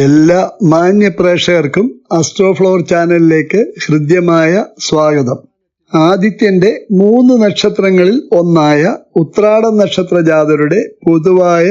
എല്ലാ മാന്യ പ്രേക്ഷകർക്കും അസ്ട്രോഫ്ലവർ ചാനലിലേക്ക് ഹൃദ്യമായ സ്വാഗതം. ആദിത്യന്റെ 3 നക്ഷത്രങ്ങളിൽ ഒന്നായ ഉത്രാടം നക്ഷത്ര ജാതരുടെ പൊതുവായ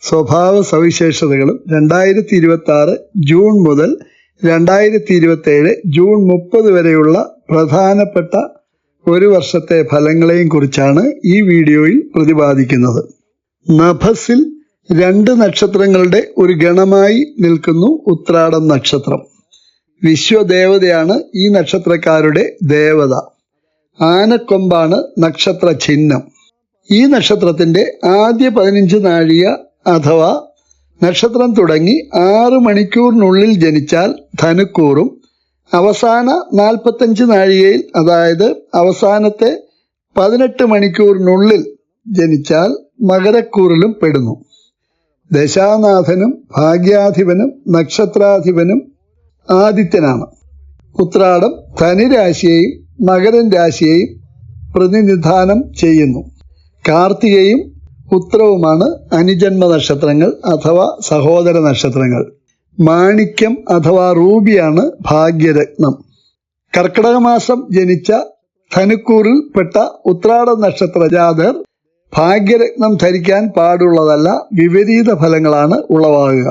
സ്വഭാവ സവിശേഷതകളും 2026 ജൂൺ മുതൽ 2027 ജൂൺ 30 വരെയുള്ള പ്രധാനപ്പെട്ട ഒരു വർഷത്തെ ഫലങ്ങളെയും കുറിച്ചാണ് ഈ വീഡിയോയിൽ പ്രതിപാദിക്കുന്നത്. നഭസിൽ 2 നക്ഷത്രങ്ങളുടെ ഒരു ഗണമായി നിൽക്കുന്നു ഉത്രാടം നക്ഷത്രം. വിശ്വദേവതയാണ് ഈ നക്ഷത്രക്കാരുടെ ദേവത. ആനക്കൊമ്പാണ് നക്ഷത്ര ചിഹ്നം. ഈ നക്ഷത്രത്തിന്റെ ആദ്യ 15 നാഴിക അഥവാ നക്ഷത്രം തുടങ്ങി 6 മണിക്കൂറിനുള്ളിൽ ജനിച്ചാൽ ധനുക്കൂറും, അവസാന 45 നാഴികയിൽ അതായത് അവസാനത്തെ 18 മണിക്കൂറിനുള്ളിൽ ജനിച്ചാൽ മകരക്കൂറിലും പെടുന്നു. ദശാനാഥനും ഭാഗ്യാധിപനും നക്ഷത്രാധിപനും ആദിത്യനാണ്. ഉത്രാടം ധനുരാശിയെയും മകരൻ രാശിയെയും പ്രതിനിധാനം ചെയ്യുന്നു. കാർത്തികയും ഉത്രവുമാണ് അനുജന്മ നക്ഷത്രങ്ങൾ അഥവാ സഹോദര നക്ഷത്രങ്ങൾ. മാണിക്യം അഥവാ റൂബിയാണ് ഭാഗ്യരത്നം. കർക്കിടക മാസം ജനിച്ച ധനുക്കൂറിൽ പെട്ട ഉത്രാട നക്ഷത്ര ജാതർ ഭാഗ്യരത്നം ധരിക്കാൻ പാടുള്ളതല്ല, വിപരീത ഫലങ്ങളാണ് ഉളവാകുക.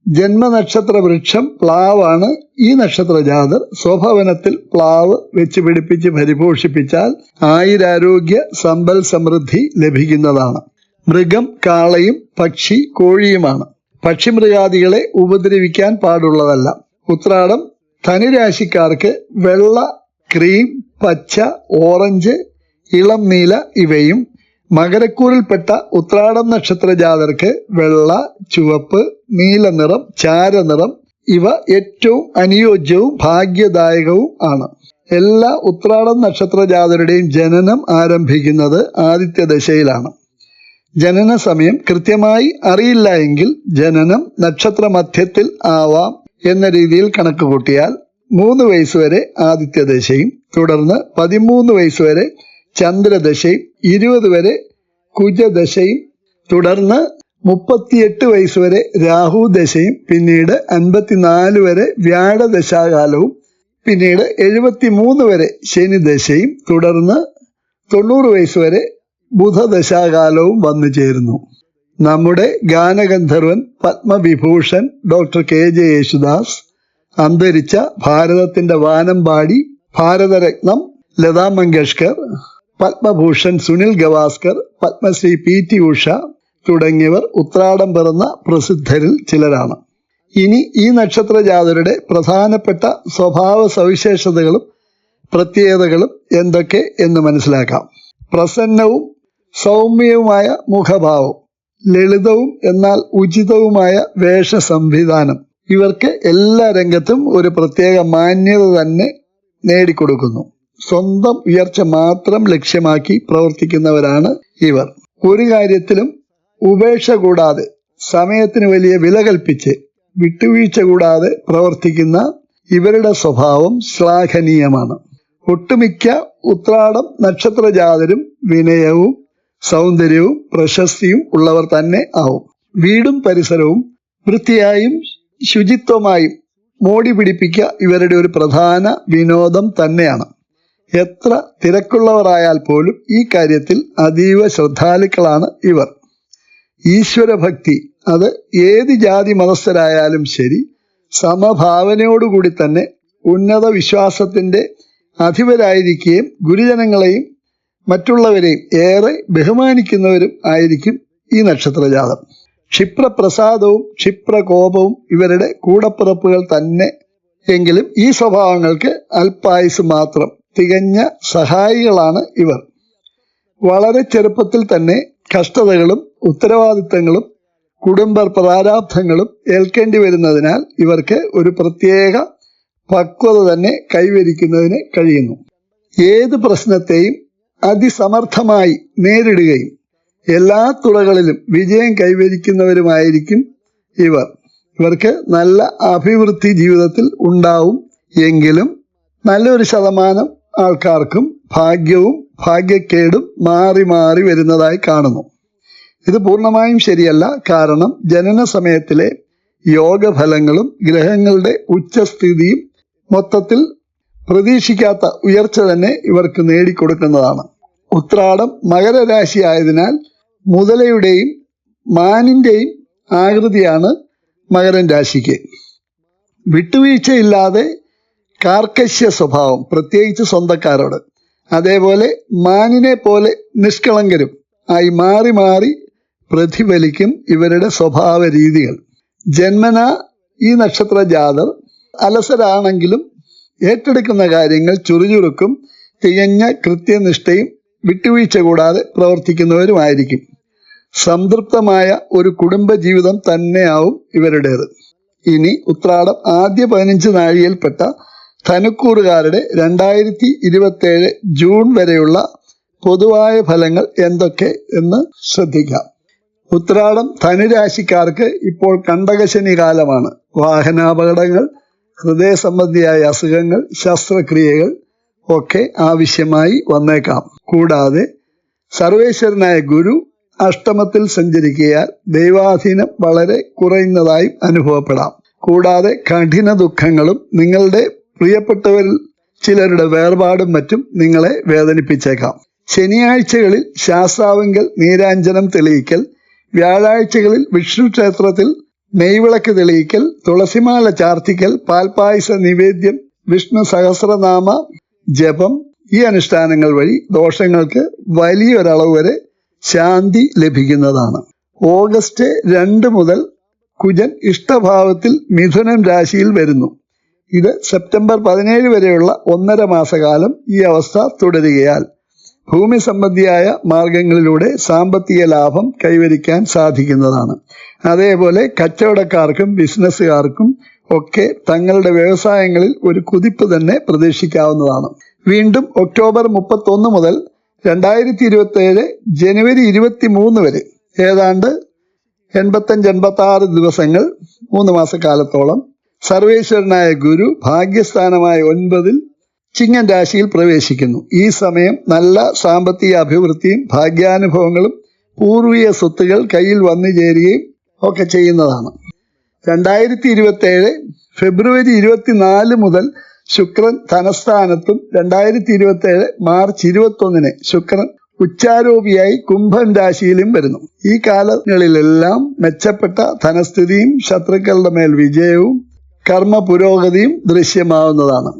ജന്മനക്ഷത്ര വൃക്ഷം പ്ലാവാണ്. ഈ നക്ഷത്ര ജാതർ സ്വഭവനത്തിൽ പ്ലാവ് വെച്ച് പിടിപ്പിച്ച് പരിപോഷിപ്പിച്ചാൽ ആയുരാരോഗ്യ സമ്പൽ സമൃദ്ധി ലഭിക്കുന്നതാണ്. മൃഗം കാളയും പക്ഷി കോഴിയുമാണ്. പക്ഷിമൃഗാദികളെ ഉപദ്രവിക്കാൻ പാടുള്ളതല്ല. ഉത്രാടം ധനുരാശിക്കാർക്ക് വെള്ള, ക്രീം, പച്ച, ഓറഞ്ച്, ഇളം നീല ഇവയും, മകരക്കൂറിൽപ്പെട്ട ഉത്രാടം നക്ഷത്ര ജാതർക്ക് വെള്ള, ചുവപ്പ്, നീല നിറം, ചാരനിറം ഇവ ഏറ്റവും അനുയോജ്യവും ഭാഗ്യദായകവും ആണ്. എല്ലാ ഉത്രാടം നക്ഷത്ര ജാതരുടെയും ജനനം ആരംഭിക്കുന്നത് ആദിത്യദശയിലാണ്. ജനന സമയം കൃത്യമായി അറിയില്ല എങ്കിൽ ജനനം നക്ഷത്ര മധ്യത്തിൽ ആവാം എന്ന രീതിയിൽ കണക്ക് കൂട്ടിയാൽ 3 വയസ്സ് വരെ ആദിത്യദശയും, തുടർന്ന് 13 വയസ്സ് വരെ ചന്ദ്രദശയും, 20 വരെ കുജദശയും, തുടർന്ന് 38 വയസ്സ് വരെ രാഹു ദശയും, പിന്നീട് 54 വരെ വ്യാഴദശാകാലവും, പിന്നീട് 73 വരെ ശനി ദശയും, തുടർന്ന് 90 വയസ്സ് വരെ ബുധദശാകാലവും വന്നു ചേരുന്നു. നമ്മുടെ ഗാനഗന്ധർവൻ പത്മവിഭൂഷൺ ഡോക്ടർ KJ യേശുദാസ്, അന്തരിച്ച ഭാരതത്തിന്റെ വാനമ്പാടി ഭാരതരത്നം ലതാ മങ്കേഷ്കർ, പത്മഭൂഷൺ സുനിൽ ഗവാസ്കർ, പത്മശ്രീ PT ഉഷ തുടങ്ങിയവർ ഉത്രാടം പിറന്ന പ്രസിദ്ധരിൽ ചിലരാണ്. ഇനി ഈ നക്ഷത്ര ജാതരുടെ പ്രധാനപ്പെട്ട സ്വഭാവ സവിശേഷതകളും പ്രത്യേകതകളും എന്തൊക്കെ എന്ന് മനസ്സിലാക്കാം. പ്രസന്നവും സൗമ്യവുമായ മുഖഭാവം, ലളിതവും എന്നാൽ ഉചിതവുമായ വേഷ സംവിധാനം ഇവർക്ക് എല്ലാ രംഗത്തും ഒരു പ്രത്യേക മാന്യത തന്നെ നേടിക്കൊടുക്കുന്നു. സ്വന്തം ഉയർച്ച മാത്രം ലക്ഷ്യമാക്കി പ്രവർത്തിക്കുന്നവരാണ് ഇവർ. ഒരു കാര്യത്തിലും ഉപേക്ഷ കൂടാതെ, സമയത്തിന് വലിയ വില കൽപ്പിച്ച് വിട്ടുവീഴ്ച കൂടാതെ പ്രവർത്തിക്കുന്ന ഇവരുടെ സ്വഭാവം ശ്ലാഘനീയമാണ്. ഒട്ടുമിക്ക ഉത്രാടം നക്ഷത്ര ജാതരും വിനയവും സൗന്ദര്യവും പ്രശസ്തിയും ഉള്ളവർ തന്നെ ആവും. വീടും പരിസരവും വൃത്തിയായും ശുചിത്വമായും മോടി പിടിപ്പിക്കുക ഇവരുടെ ഒരു പ്രധാന വിനോദം തന്നെയാണ്. എത്ര തിരക്കുള്ളവരായാൽ പോലും ഈ കാര്യത്തിൽ അതീവ ശ്രദ്ധാലുക്കളാണ് ഇവർ. ഈശ്വരഭക്തി അത് ഏത് ജാതി മതസ്ഥരായാലും ശരി സമഭാവനയോടുകൂടി തന്നെ ഉന്നത വിശ്വാസത്തിന്റെ അധിപരായിരിക്കുകയും ഗുരുജനങ്ങളെയും മറ്റുള്ളവരെയും ഏറെ ബഹുമാനിക്കുന്നവരും ആയിരിക്കും ഈ നക്ഷത്രജാതം. ക്ഷിപ്രപ്രസാദവും ക്ഷിപ്രകോപവും ഇവരുടെ കൂടപ്പിറപ്പുകൾ തന്നെ. എങ്കിലും ഈ സ്വഭാവങ്ങൾക്ക് അല്പായുസ് മാത്രം. തികഞ്ഞ സഹായികളാണ് ഇവർ. വളരെ ചെറുപ്പത്തിൽ തന്നെ കഷ്ടതകളും ഉത്തരവാദിത്തങ്ങളും കുടുംബ പ്രാരാബ്ധങ്ങളും ഏൽക്കേണ്ടി വരുന്നതിനാൽ ഇവർക്ക് ഒരു പ്രത്യേക പക്വത തന്നെ കൈവരിക്കുന്നതിന് കഴിയുന്നു. ഏത് പ്രശ്നത്തെയും അതിസമർത്ഥമായി നേരിടുകയും എല്ലാ തുറകളിലും വിജയം കൈവരിക്കുന്നവരുമായിരിക്കും ഇവർ. ഇവർക്ക് നല്ല അഭിവൃദ്ധി ജീവിതത്തിൽ ഉണ്ടാവും. എങ്കിലും നല്ലൊരു ശതമാനം ആൾക്കാർക്കും ഭാഗ്യവും ഭാഗ്യക്കേടും മാറി മാറി വരുന്നതായി കാണുന്നു. ഇത് പൂർണ്ണമായും ശരിയല്ല. കാരണം ജനന സമയത്തിലെ യോഗഫലങ്ങളും ഗ്രഹങ്ങളുടെ ഉച്ചസ്ഥിതിയും മൊത്തത്തിൽ പ്രതീക്ഷിക്കാത്ത ഉയർച്ച തന്നെ ഇവർക്ക് നേടിക്കൊടുക്കുന്നതാണ്. ഉത്രാടം മകരരാശി ആയതിനാൽ മുതലയുടെയും മാനിന്റെയും ആകൃതിയാണ് മകരൻ രാശിക്ക്. വിട്ടുവീഴ്ചയില്ലാതെ കാർക്കശ്യ സ്വഭാവം, പ്രത്യേകിച്ച് സ്വന്തക്കാരോട്. അതേപോലെ മാനിനെ പോലെ നിഷ്കളങ്കരും ആയി മാറി മാറി പ്രതിഫലിക്കും ഇവരുടെ സ്വഭാവ രീതികൾ. ജന്മന ഈ നക്ഷത്ര ജാതർ അലസരാണെങ്കിലും ഏറ്റെടുക്കുന്ന കാര്യങ്ങൾ ചുറുചുറുക്കും തികഞ്ഞ കൃത്യനിഷ്ഠയും വിട്ടുവീഴ്ച കൂടാതെ പ്രവർത്തിക്കുന്നവരുമായിരിക്കും. സംതൃപ്തമായ ഒരു കുടുംബജീവിതം തന്നെയാവും ഇവരുടേത്. ഇനി ഉത്രാടം ആദ്യ 15 നാഴികയിൽപ്പെട്ട ധനുക്കൂറുകാരുടെ 2027 ജൂൺ വരെയുള്ള പൊതുവായ ഫലങ്ങൾ എന്തൊക്കെ എന്ന് ശ്രദ്ധിക്കാം. ഉത്രാടം ധനുരാശിക്കാർക്ക് ഇപ്പോൾ കണ്ടകശനി കാലമാണ്. വാഹനാപകടങ്ങൾ, ഹൃദയ സംബന്ധിയായ അസുഖങ്ങൾ, ശസ്ത്രക്രിയകൾ ഒക്കെ ആവശ്യമായി വന്നേക്കാം. കൂടാതെ സർവേശ്വരനായ ഗുരു അഷ്ടമത്തിൽ സഞ്ചരിക്കയാൽ ദൈവാധീനം വളരെ കുറയുന്നതായും അനുഭവപ്പെടാം. കൂടാതെ കഠിന ദുഃഖങ്ങളും നിങ്ങളുടെ പ്രിയപ്പെട്ടവരിൽ ചിലരുടെ വേർപാടും മറ്റും നിങ്ങളെ വേദനിപ്പിച്ചേക്കാം. ശനിയാഴ്ചകളിൽ ശാസ്താവിങ്കൽ നീരാഞ്ജനം തെളിയിക്കൽ, വ്യാഴാഴ്ചകളിൽ വിഷ്ണു ക്ഷേത്രത്തിൽ നെയ്വിളക്ക് തെളിയിക്കൽ, തുളസിമാല ചാർത്തിക്കൽ, പാൽപായസ നിവേദ്യം, വിഷ്ണു സഹസ്രനാമ ജപം, ഈ അനുഷ്ഠാനങ്ങൾ വഴി ദോഷങ്ങൾക്ക് വലിയൊരളവ് വരെ ശാന്തി ലഭിക്കുന്നതാണ്. ഓഗസ്റ്റ് 2 മുതൽ കുജൻ ഇഷ്ടഭാവത്തിൽ മിഥുനം രാശിയിൽ വരുന്നു. ഇത് സെപ്റ്റംബർ 17 വരെയുള്ള 1.5 മാസക്കാലം ഈ അവസ്ഥ തുടരുകയാൽ ഭൂമി സംബന്ധിയായ മാർഗങ്ങളിലൂടെ സാമ്പത്തിക ലാഭം കൈവരിക്കാൻ സാധിക്കുന്നതാണ്. അതേപോലെ കച്ചവടക്കാർക്കും ബിസിനസ്സുകാർക്കും ഒക്കെ തങ്ങളുടെ വ്യവസായങ്ങളിൽ ഒരു കുതിപ്പ് തന്നെ പ്രതീക്ഷിക്കാവുന്നതാണ്. വീണ്ടും ഒക്ടോബർ 31 മുതൽ 2027 ജനുവരി 23 വരെ ഏതാണ്ട് 85-86 ദിവസങ്ങൾ, 3 മാസക്കാലത്തോളം സർവേശ്വരനായ ഗുരു ഭാഗ്യസ്ഥാനമായ 9-ൽ ചിങ്ങൻ രാശിയിൽ പ്രവേശിക്കുന്നു. ഈ സമയം നല്ല സാമ്പത്തിക അഭിവൃദ്ധിയും ഭാഗ്യാനുഭവങ്ങളും പൂർവീയ സ്വത്തുകൾ കയ്യിൽ വന്നു ചേരുകയും ഒക്കെ ചെയ്യുന്നതാണ്. 2027 ഫെബ്രുവരി 24 മുതൽ ശുക്രൻ ധനസ്ഥാനത്തും 2027 മാർച്ച് 21 ശുക്രൻ ഉച്ചാരോപിയായി കുംഭൻ രാശിയിലും വരുന്നു. ഈ കാലങ്ങളിലെല്ലാം മെച്ചപ്പെട്ട ധനസ്ഥിതിയും ശത്രുക്കളുടെ മേൽ വിജയവും കർമ്മ പുരോഗതിയും ദൃശ്യമാവുന്നതാണ്.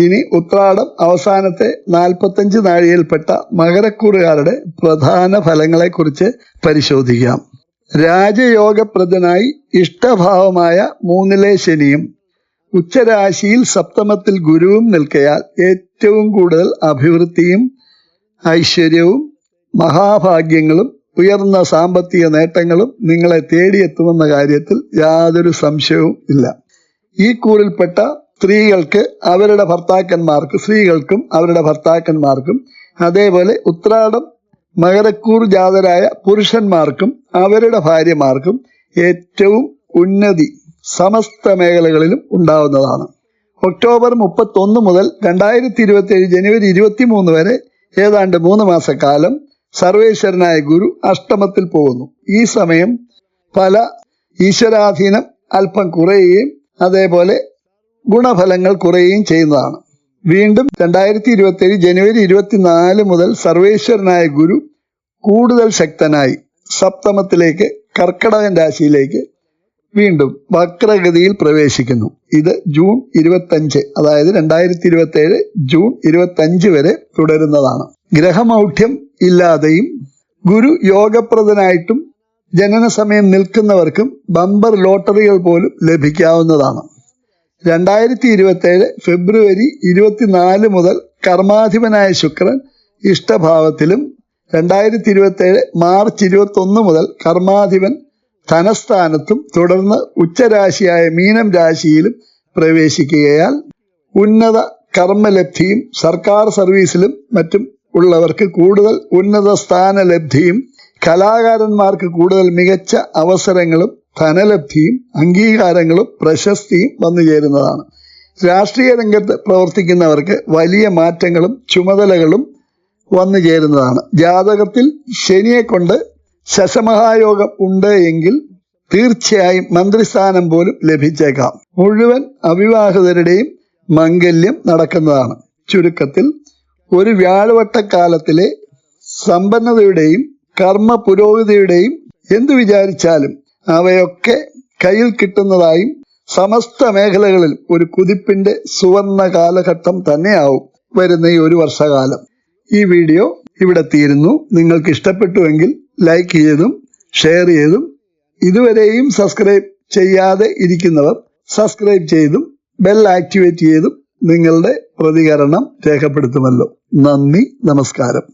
ഇനി ഉത്രാടം അവസാനത്തെ 45 നാഴികയിൽപ്പെട്ട മകരക്കൂറുകാരുടെ പ്രധാന ഫലങ്ങളെക്കുറിച്ച് പരിശോധിക്കാം. രാജയോഗപ്രദനായി ഇഷ്ടഭാവമായ 3-ലെ ശനിയും ഉച്ചരാശിയിൽ സപ്തമത്തിൽ ഗുരുവും നിൽക്കയാൽ ഏറ്റവും കൂടുതൽ അഭിവൃദ്ധിയും ഐശ്വര്യവും മഹാഭാഗ്യങ്ങളും ഉയർന്ന സാമ്പത്തിക നേട്ടങ്ങളും നിങ്ങളെ തേടിയെത്തുമെന്ന കാര്യത്തിൽ യാതൊരു സംശയവും ഇല്ല. ഈ കൂറിൽപ്പെട്ട സ്ത്രീകൾക്കും അവരുടെ ഭർത്താക്കന്മാർക്കും അതേപോലെ ഉത്രാടം മകരക്കൂർ ജാതരായ പുരുഷന്മാർക്കും അവരുടെ ഭാര്യമാർക്കും ഏറ്റവും ഉന്നതി സമസ്ത മേഖലകളിലും ഉണ്ടാവുന്നതാണ്. ഒക്ടോബർ 31 മുതൽ 2027 ജനുവരി 23 വരെ ഏതാണ്ട് 3 മാസക്കാലം സർവേശ്വരനായ ഗുരു അഷ്ടമത്തിൽ പോകുന്നു. ഈ സമയം ഫല ഈശ്വരാധീനം അല്പം കുറയുകയും അതേപോലെ ഗുണഫലങ്ങൾ കുറയുകയും ചെയ്യുന്നതാണ്. വീണ്ടും 2027 ജനുവരി 24 മുതൽ സർവേശ്വരനായ ഗുരു കൂടുതൽ ശക്തനായി സപ്തമത്തിലേക്ക് കർക്കടകൻ രാശിയിലേക്ക് വീണ്ടും വക്രഗതിയിൽ പ്രവേശിക്കുന്നു. ഇത് ജൂൺ 25, അതായത് 2027 ജൂൺ 25 വരെ തുടരുന്നതാണ്. ഗ്രഹമൗഢ്യം ഇല്ലാതെയും ഗുരു യോഗപ്രദനായിട്ടും ജനന സമയം നിൽക്കുന്നവർക്കും ബമ്പർ ലോട്ടറികൾ പോലും ലഭിക്കാവുന്നതാണ്. 2027 ഫെബ്രുവരി 24 മുതൽ കർമാധിപനായ ശുക്രൻ ഇഷ്ടഭാവത്തിലും 2027 മാർച്ച് 21 മുതൽ കർമാധിപൻ ധനസ്ഥാനത്തും തുടർന്ന് ഉച്ചരാശിയായ മീനം രാശിയിലും പ്രവേശിക്കുകയാൽ ഉന്നത കർമ്മലബ്ധിയും സർക്കാർ സർവീസിലും മറ്റും ഉള്ളവർക്ക് കൂടുതൽ ഉന്നത സ്ഥാനലബ്ധിയും കലാകാരന്മാർക്ക് കൂടുതൽ മികച്ച അവസരങ്ങളും ധനലബ്ധിയും അംഗീകാരങ്ങളും പ്രശസ്തിയും വന്നു ചേരുന്നതാണ്. രാഷ്ട്രീയ രംഗത്ത് പ്രവർത്തിക്കുന്നവർക്ക് വലിയ മാറ്റങ്ങളും ചുമതലകളും വന്നു ചേരുന്നതാണ്. ജാതകത്തിൽ ശനിയെ കൊണ്ട് ശശമഹായോഗം ഉണ്ട് എങ്കിൽ തീർച്ചയായും മന്ത്രിസ്ഥാനം പോലും ലഭിച്ചേക്കാം. മുഴുവൻ അവിവാഹിതരുടെയും മംഗല്യം നടക്കുന്നതാണ്. ചുരുക്കത്തിൽ ഒരു വ്യാഴവട്ടക്കാലത്തിലെ സമ്പന്നതയുടെയും കർമ്മ പുരോഗതിയുടെയും എന്തു വിചാരിച്ചാലും അവയൊക്കെ കയ്യിൽ കിട്ടുന്നതായും സമസ്ത മേഖലകളിൽ ഒരു കുതിപ്പിന്റെ സുവർണ കാലഘട്ടം തന്നെയാവും വരുന്ന ഈ ഒരു വർഷകാലം. ഈ വീഡിയോ ഇവിടെ തീരുന്നു. നിങ്ങൾക്ക് ഇഷ്ടപ്പെട്ടുവെങ്കിൽ ലൈക്ക് ചെയ്തും ഷെയർ ചെയ്തും ഇതുവരെയും സബ്സ്ക്രൈബ് ചെയ്യാതെ ഇരിക്കുന്നവർ സബ്സ്ക്രൈബ് ചെയ്തും ബെൽ ആക്ടിവേറ്റ് ചെയ്തും നിങ്ങളുടെ പ്രതികരണം രേഖപ്പെടുത്തുമല്ലോ. നന്ദി, നമസ്കാരം.